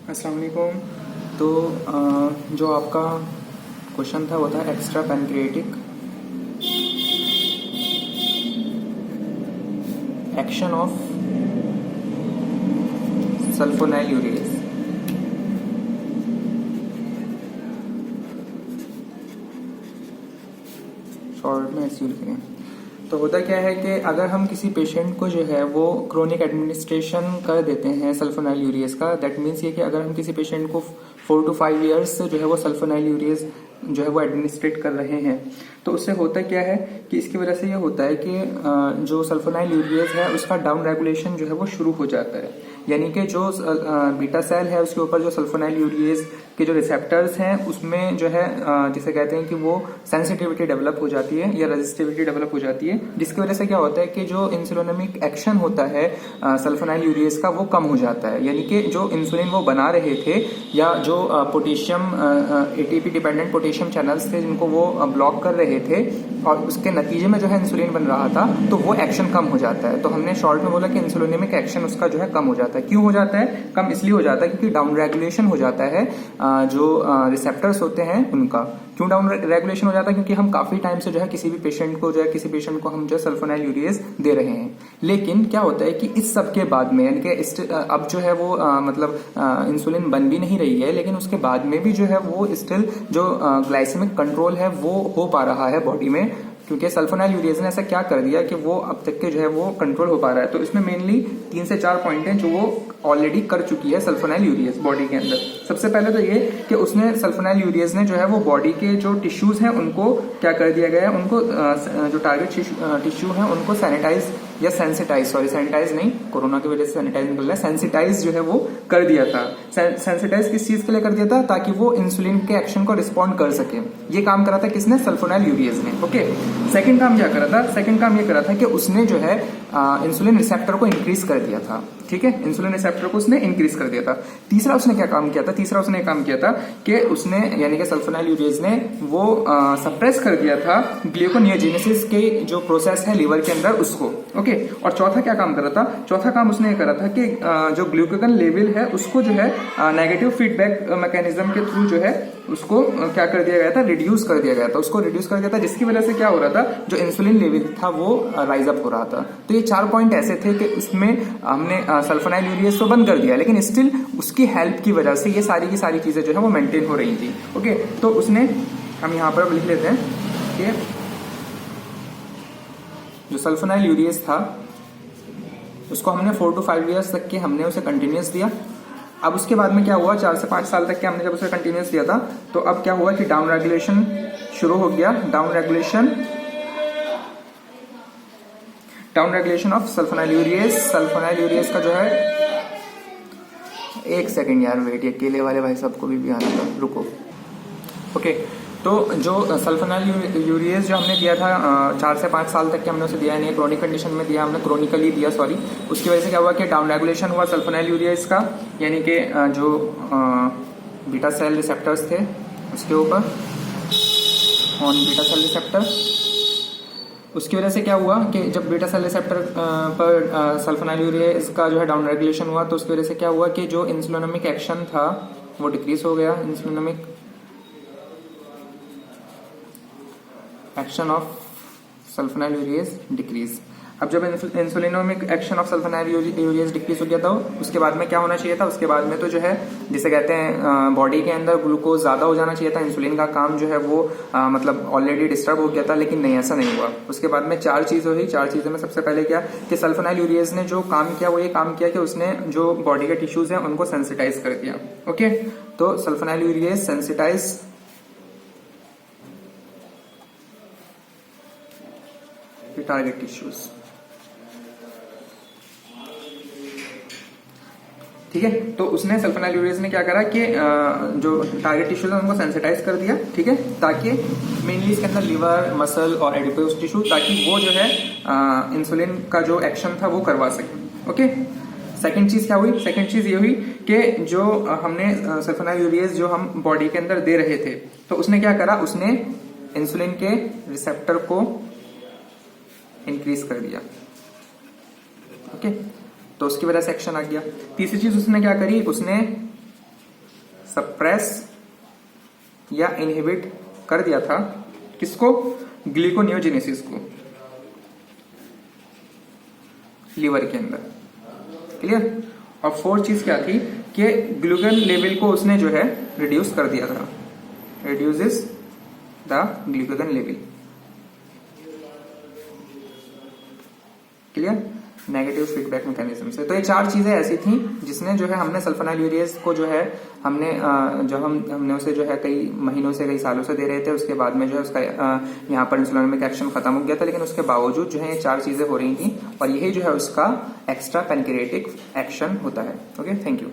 अस्सलाम वालेकुम। तो जो आपका क्वेश्चन था वो था extra pancreatic action of sulfonyl urease. Short में ऐसे लिख रहे हैं। तो होता क्या है कि अगर हम किसी पेशेंट को जो है वो क्रोनिक एडमिनिस्ट्रेशन कर देते हैं सल्फोनाइल यूरेज का, दैट मीन्स ये कि अगर हम किसी पेशेंट को 4 to 5 ईयर्स से जो है वो सल्फोनाइल यूरेज जो है वो एडमिनिस्ट्रेट कर रहे हैं, तो उससे होता क्या है कि इसकी वजह से ये होता है कि जो सल्फोनाइल यूरेज है उसका डाउन रेगुलेशन जो है वो शुरू हो जाता है। यानी कि जो बीटा सेल है उसके ऊपर जो सल्फोनाइल यूरेज के जो रिसेप्टर्स हैं उसमें जो है जिसे कहते हैं कि वो सेंसिटिविटी डेवलप हो जाती है या रेजिस्टिविटी डेवलप हो जाती है, जिसकी वजह से क्या होता है कि जो इंसुलिनमिक एक्शन होता है सल्फोनाइल यूरेज का वो कम हो जाता है। यानी कि जो इंसुलिन वो बना रहे थे या जो potassium ATP dependent potassium channels थे जिनको वो ब्लॉक कर रहे थे और उसके नतीजे में जो है इंसुलिन बन रहा था, तो वो एक्शन कम हो जाता है। तो हमने शॉर्ट में बोला कि इंसुलिनमिक एक्शन उसका जो है कम हो जाता है। क्यों हो जाता है? कम इसलिए हो जाता है क्योंकि डाउन रेगुलेशन हो जाता है जो रिसेप्टर्स होते हैं उनका। क्यों डाउन रेगुलेशन हो जाता है? क्योंकि हम काफी टाइम से जो है किसी पेशेंट को हम जो सल्फोनाइल यूरेज दे रहे हैं। लेकिन क्या होता है कि इस सब के बाद में यानी कि अब जो है वो इंसुलिन बन भी नहीं रही है, लेकिन उसके बाद में भी जो है वो स्टिल जो ग्लाइसेमिक कंट्रोल है वो हो पा रहा है बॉडी में, क्योंकि सल्फोनाइल यूरेज ने ऐसा क्या कर दिया कि वो अब तक के जो है वो कंट्रोल हो पा रहा है। तो इसमें मेनली 3 से 4 पॉइंट हैं जो वो ऑलरेडी कर चुकी है सल्फोनाइल यूरेज बॉडी के अंदर। सबसे पहले तो ये कि उसने सल्फोनाइल यूरेज ने जो है वो बॉडी के जो टिश्यूज हैं उनको क्या कर दिया गया है, उनको जो टारगेट टिश्यू है उनको सैनिटाइज या सैनिटाइज नहीं, कोरोना की वजह से सैनिटाइज निकल रहा है, सेंसिटाइज जो है वो कर दिया था। सेंसिटाइज किस चीज के लिए कर दिया था? ताकि वो इंसुलिन के एक्शन को रिस्पॉन्ड कर सके। ये काम करा था किसने? सल्फोनाइल यूरेज ने। ओके, सेकंड काम क्या करा था? सेकंड काम ये करा था कि उसने जो है इंसुलिन रिसेप्टर को इंक्रीज कर दिया था। ठीक है, इंसुलिन रिसेप्टर को उसने इंक्रीज कर दिया था। तीसरा उसने क्या काम किया था? तीसरा उसने काम किया था कि उसने यानी कि सल्फोनाइल यूरेज ने वो सप्रेस कर दिया था ग्लूकोनियोजेनेसिस के जो प्रोसेस है लीवर के अंदर उसको। ओके, और चौथा क्या काम करा था? चौथा काम उसने ये करा था कि जो ग्लूकागन लेवल है उसको जो है नेगेटिव फीडबैक मैकेनिज्म के थ्रू जो है उसको क्या कर दिया गया था? रिड्यूस कर दिया गया था। उसको रिड्यूस कर दिया था, जिसकी वजह से क्या हो रहा था? जो इंसुलिन लेवल था वो राइज अप हो रहा था। तो ये 4 पॉइंट ऐसे थे कि उसमें हमने सल्फोनाइल यूरेज तो बंद कर दिया, लेकिन स्टिल उसकी हेल्प की वजह से ये सारी की सारी चीजें जो है वो मेंटेन हो रही थी। ओके, तो उसने हम यहां पर लिख लेते हैं कि जो सल्फोनाइल यूरेज था उसको हमने 4 to 5 ईयर्स तक के हमने उसे कंटिन्यूस दिया। अब उसके बाद में क्या हुआ? 4 से 5 साल तक के हमने जब उसे कंटिन्यूस दिया था, तो अब क्या हुआ कि डाउन रेगुलेशन शुरू हो गया। Down regulation of sulfonyl urease का जो है, एक सेकेंड यार वेट, ये केले वाले भाई सबको भी आना था, रुको। ओके, तो जो सल्फोनाइल यूरेज जो हमने दिया था 4 से 5 साल तक के हमने उसे दिया नहीं, क्रोनिक कंडीशन में दिया, हमने क्रोनिकली दिया, सॉरी। उसकी वजह से क्या हुआ कि डाउन रेगुलेशन हुआ सल्फोनाइल यूरेज का, यानी कि जो बीटा सेल रिसेप्टर्स थे उसके ऊपर ऑन बीटा सेल रिसेप्टर। उसकी वजह से क्या हुआ कि जब बीटा सेल रिसेप्टर पर सल्फोनाइल यूरेज का जो है डाउन रेगुलेशन हुआ, तो उसकी वजह से क्या हुआ कि जो इंसुलिनमिक एक्शन था वो डिक्रीज हो गया। Insulinaemic action of sulphonylureas decrease. अब जब insulinaemic action of sulphonylureas decrease हो गया था, उसके बाद में क्या होना चाहिए था? उसके बाद में तो जो है जिसे कहते हैं बॉडी के अंदर ग्लूकोज ज्यादा हो जाना चाहिए था, इंसुलिन का काम जो है वो मतलब ऑलरेडी डिस्टर्ब हो गया था, लेकिन नहीं, ऐसा नहीं हुआ। उसके बाद में 4 चीज हुई। 4 चीजों में सबसे पहले क्या कि सल्फोनाइल यूरेज ने जो काम किया वो ये काम किया कि उसने जो बॉडी के टिश्यूज हैं उनको सेंसिटाइज कर दिया। ओके, तो sulphonyl ureas sensitise target tissues. ठीक है, तो उसने सल्फोनाइल यूरेज ने क्या करा कि जो टारगेट टिश्यूज है उनको सेंसिटाइज कर दिया। ठीक है, ताकि मेनली इसके अंदर लिवर, मसल और एडिपोज टिश्यू, ताकि वो जो है इंसुलिन का जो एक्शन था वो करवा सके। ओके, सेकंड चीज क्या हुई? सेकंड चीज ये हुई कि जो हमने सल्फोनाइल यूरेज जो हम बॉडी के अंदर दे रहे थे, तो उसने क्या करा? उसने इंसुलिन के रिसेप्टर को इंक्रीज कर दिया। ओके, तो उसकी वजह से एक्शन आ गया। तीसरी चीज उसने क्या करी? उसने सप्रेस या इनहिबिट कर दिया था, किसको? ग्लूकोनियोजेनेसिस को लीवर के अंदर। क्लियर? और फोर्थ चीज क्या थी कि ग्लूकन लेवल को उसने जो है रिड्यूस कर दिया था, reduces the glucagon level. Clear? Negative feedback mechanism से। तो ये 4 चीजें ऐसी थी जिसने जो है हमने सल्फोनाइलयूरियस को जो है हमने हमने उसे जो है कई महीनों से, कई सालों से दे रहे थे। उसके बाद में जो है उसका यहाँ पर इंसुलिन एक्शन खत्म हो गया था, लेकिन उसके बावजूद जो है ये 4 चीजें हो रही थी और यही जो है उसका एक्स्ट्रा पैनक्रिएटिक एक्शन होता है। Okay, thank you.